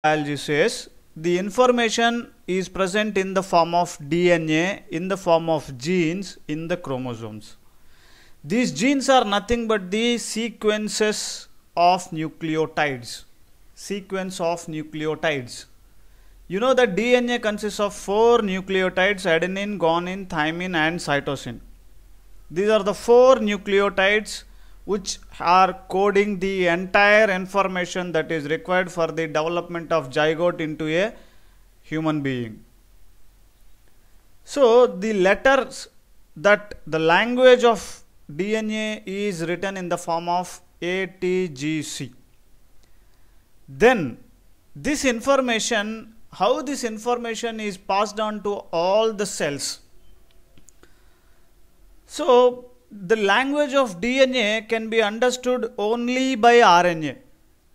biology says the information is present in the form of DNA, in the form of genes, in the chromosomes. These genes are nothing but the sequences of nucleotides. Sequence of nucleotides. You know that DNA consists of 4 nucleotides: adenine, guanine, thymine and cytosine. These are the 4 nucleotides which are coding the entire information that is required for the development of zygote into a human being. So the letters, that the language of DNA is written in the form of ATGC. Then this information, how this information is passed on to all the cells. So the language of DNA can be understood only by RNA.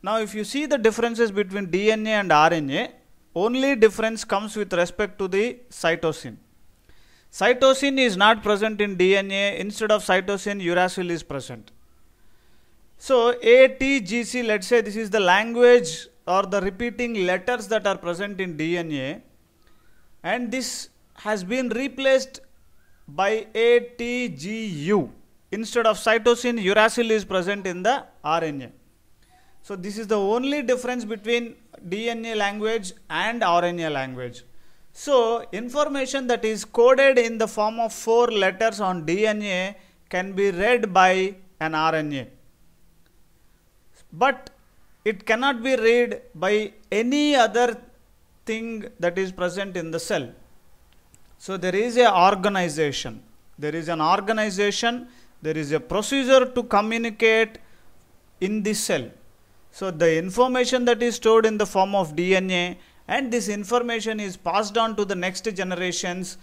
Now if you see the differences between DNA and RNA, only difference comes with respect to the cytosine. Cytosine is not present in DNA. Instead of cytosine, uracil is present. So ATGC, let's say this is the language or the repeating letters that are present in DNA, and this has been replaced by ATGU. Instead of cytosine, uracil is present in the RNA. So this is the only difference between DNA language and RNA language. So information that is coded in the form of 4 letters on DNA can be read by an RNA, but it cannot be read by any other thing that is present in the cell. So there is an organization, there is a procedure to communicate in this cell. So the information that is stored in the form of DNA, and this information is passed on to the next generations,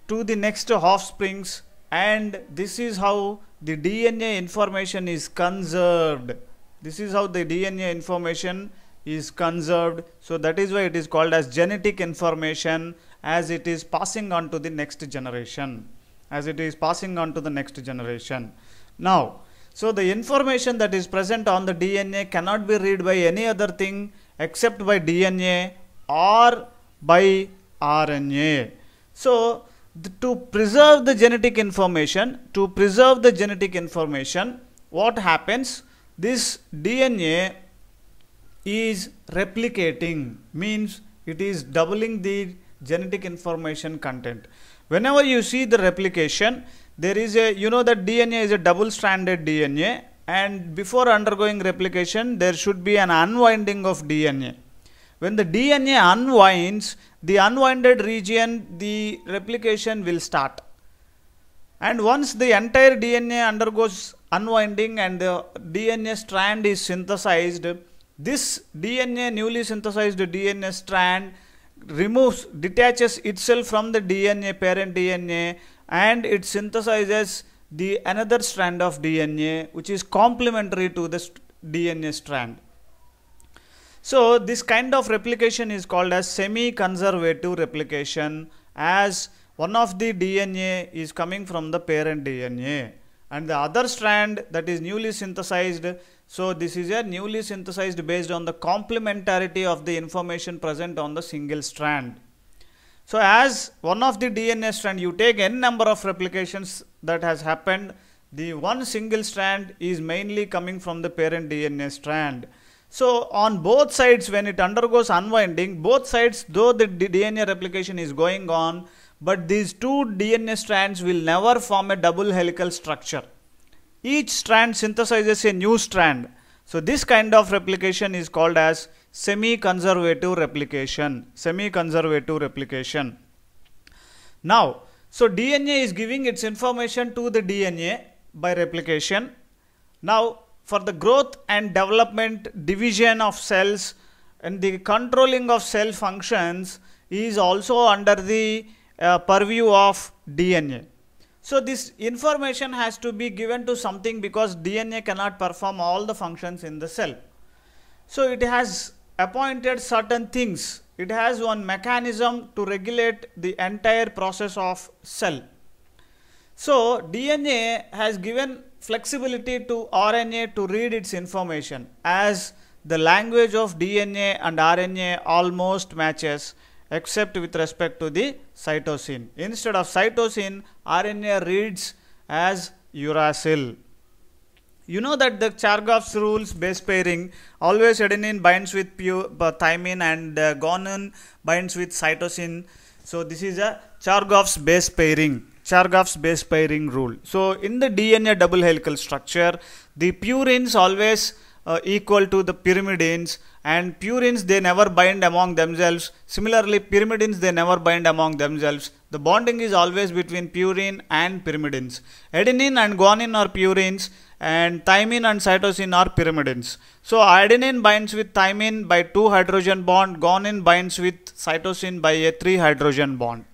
to the next offsprings, and this is how the DNA information is conserved. This is how the DNA information is conserved. So that is why it is called as genetic information, as it is passing on to the next generation. Now, so the information that is present on the DNA cannot be read by any other thing except by DNA or by RNA. So to preserve the genetic information, what happens? This DNA is replicating, means it is doubling the genetic information content. Whenever you see the replication, there is a, you know that DNA is a double-stranded DNA, and before undergoing replication there should be an unwinding of DNA. When the DNA unwinds, the unwinded region, the replication will start. And once the entire DNA undergoes unwinding and the DNA strand is synthesized, this DNA, newly synthesized DNA strand, detaches itself from the DNA, parent DNA, and it synthesizes the another strand of DNA which is complementary to the DNA strand. So this kind of replication is called as semi-conservative replication, as one of the DNA is coming from the parent DNA and the other strand that is newly synthesized. So this is a newly synthesized based on the complementarity of the information present on the single strand. So as one of the DNA strand, you take n number of replications that has happened, the one single strand is mainly coming from the parent DNA strand. So on both sides, when it undergoes unwinding, both sides, though the DNA replication is going on, but these two DNA strands will never form a double helical structure. Each strand synthesizes a new strand. So this kind of replication is called as semi-conservative replication. Now, so DNA is giving its information to the DNA by replication. Now, for the growth and development, division of cells and the controlling of cell functions is also under the purview of DNA. So this information has to be given to something, because DNA cannot perform all the functions in the cell. So it has appointed certain things. It has one mechanism to regulate the entire process of cell. So DNA has given flexibility to RNA to read its information, as the language of DNA and RNA almost matches, except with respect to the cytosine. Instead of cytosine, RNA reads as uracil. You know that the Chargaff's rules base pairing, always adenine binds with thymine and guanine binds with cytosine. So this is a Chargaff's base pairing. Chargaff's base pairing rule. So in the DNA double helical structure, the purines always equal to the pyrimidines, and purines they never bind among themselves. Similarly, pyrimidines they never bind among themselves. The bonding is always between purine and pyrimidines. Adenine and guanine are purines, and thymine and cytosine are pyrimidines. So adenine binds with thymine by 2 hydrogen bond, guanine binds with cytosine by a 3 hydrogen bond.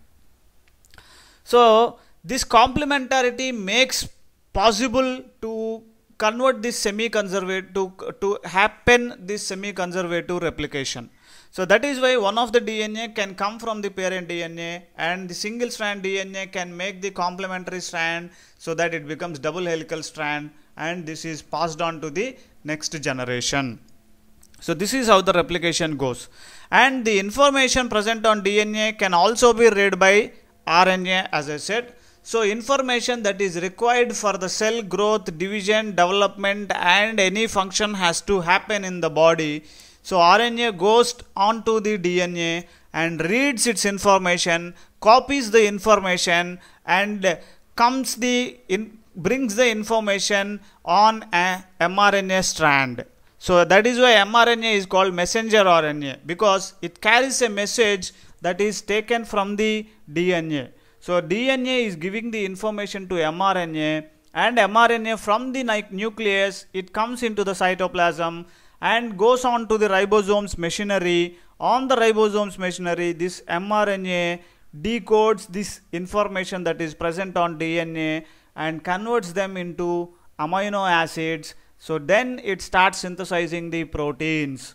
So this complementarity makes possible to convert this semi-conservative to happen this semi-conservative replication. So that is why one of the DNA can come from the parent DNA, and the single strand DNA can make the complementary strand so that it becomes double helical strand, and this is passed on to the next generation. So this is how the replication goes, and the information present on DNA can also be read by RNA, as I said. So information that is required for the cell growth, division, development and any function has to happen in the body. So RNA goes onto the DNA and reads its information, copies the information and brings the information on a mRNA strand. So that is why mRNA is called messenger RNA, because it carries a message that is taken from the DNA. So DNA is giving the information to mRNA, and mRNA from the nucleus, it comes into the cytoplasm and goes on to the ribosome's machinery. On the ribosome's machinery, this mRNA decodes this information that is present on DNA and converts them into amino acids. So then it starts synthesizing the proteins.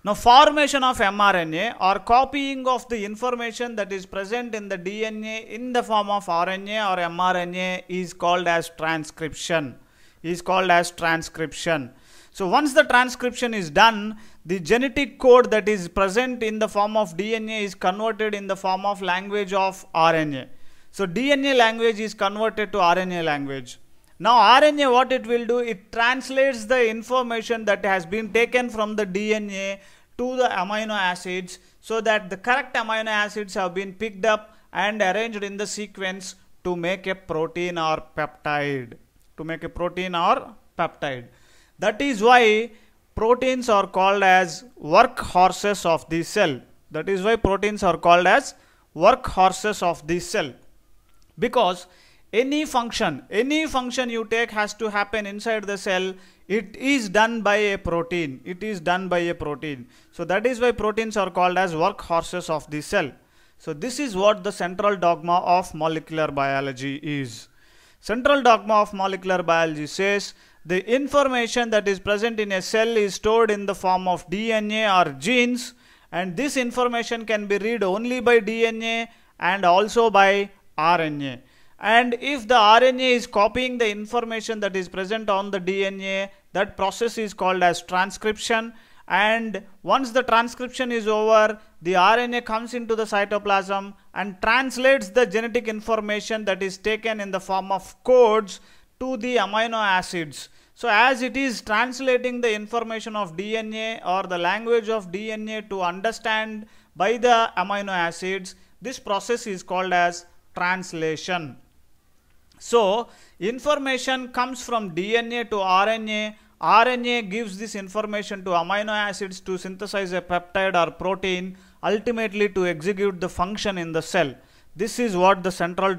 Now formation of mRNA or copying of the information that is present in the DNA in the form of RNA or mRNA is called as transcription. So once the transcription is done, the genetic code that is present in the form of DNA is converted in the form of language of RNA. So DNA language is converted to RNA language. Now RNA, what it will do, it translates the information that has been taken from the DNA to the amino acids, so that the correct amino acids have been picked up and arranged in the sequence to make a protein or peptide. That is why proteins are called as workhorses of the cell. Because any function you take has to happen inside the cell. It is done by a protein. So that is why proteins are called as workhorses of the cell. So this is what the central dogma of molecular biology is. Central dogma of molecular biology says the information that is present in a cell is stored in the form of DNA or genes, and this information can be read only by DNA and also by RNA. And if the RNA is copying the information that is present on the DNA, that process is called as transcription. And once the transcription is over, the RNA comes into the cytoplasm and translates the genetic information that is taken in the form of codes to the amino acids. So as it is translating the information of DNA or the language of DNA to understand by the amino acids, this process is called as translation. So information comes from DNA to RNA. RNA gives this information to amino acids to synthesize a peptide or protein, ultimately to execute the function in the cell. This is what the central